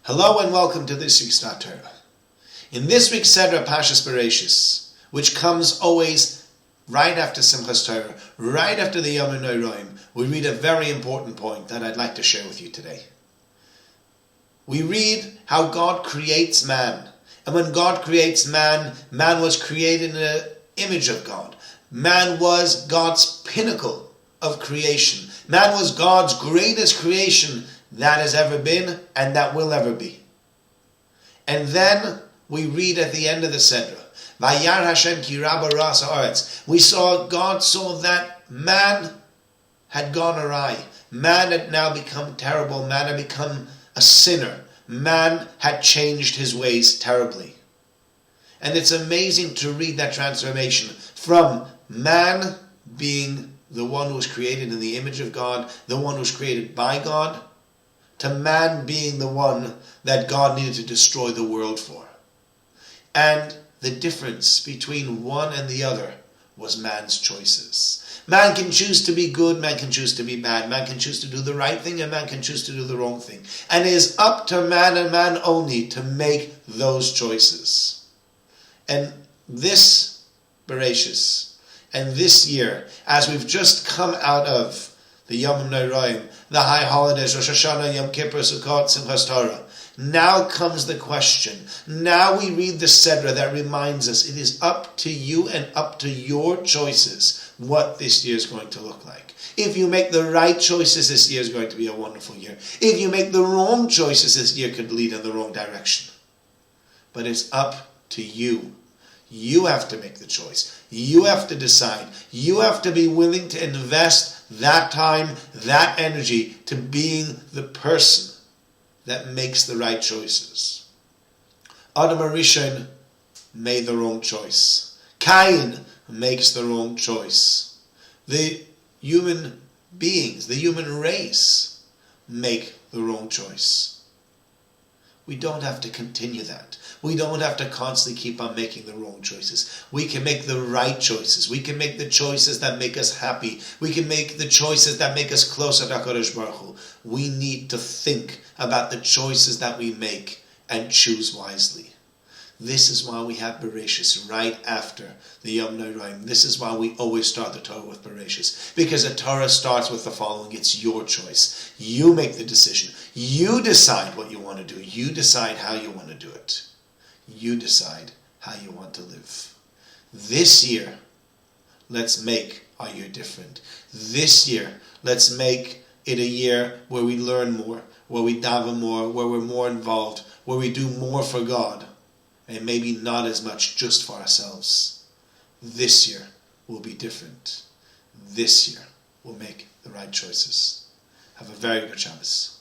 Hello and welcome to this week's Daf Torah. In this week's Seder Parshas Bereishis, which comes always right after Simchas Torah, right after the Yom HaNoraim, we read a very important point that I'd like to share with you today. We read how God creates man. And when God creates man, man was created in the image of God. Man was God's pinnacle of creation. Man was God's greatest creation that has ever been and that will ever be. And then we read at the end of the Seder, Vayar Hashem ki rabba ras haaretz. God saw that man had gone awry. Man had now become terrible. Man had become a sinner. Man had changed his ways terribly. And it's amazing to read that transformation from man being the one who was created in the image of God, the one who was created by God, to man being the one that God needed to destroy the world for. And the difference between one and the other was man's choices. Man can choose to be good, man can choose to be bad, man can choose to do the right thing, and man can choose to do the wrong thing. And it is up to man and man only to make those choices. And this Bereishis, and this year, as we've just come out of the Yom HaNoraim, the high holidays, Rosh Hashanah, Yom Kippur, Sukkot, Simchas Torah, now comes the question. Now we read the Seder that reminds us it is up to you and up to your choices what this year is going to look like. If you make the right choices, this year is going to be a wonderful year. If you make the wrong choices, this year could lead in the wrong direction. But it's up to you. You have to make the choice. You have to decide. You have to be willing to invest that time, that energy to being the person that makes the right choices. Adam HaRishon made the wrong choice. Cain makes the wrong choice. The human beings, the human race, make the wrong choice. We don't have to continue that. We don't have to constantly keep on making the wrong choices. We can make the right choices. We can make the choices that make us happy. We can make the choices that make us closer to HaKadosh Baruch Hu. We need to think about the choices that we make and choose wisely. This is why we have Bereishis right after the Yom HaNoraim. This is why we always start the Torah with Bereishis. Because the Torah starts with the following. It's your choice. You make the decision. You decide what you want to do. You decide how you want to do it. You decide how you want to live. This year, let's make our year different. This year, let's make it a year where we learn more, where we daven more, where we're more involved, where we do more for God, and maybe not as much just for ourselves. This year will be different. This year we'll make the right choices. Have a very good Shabbos.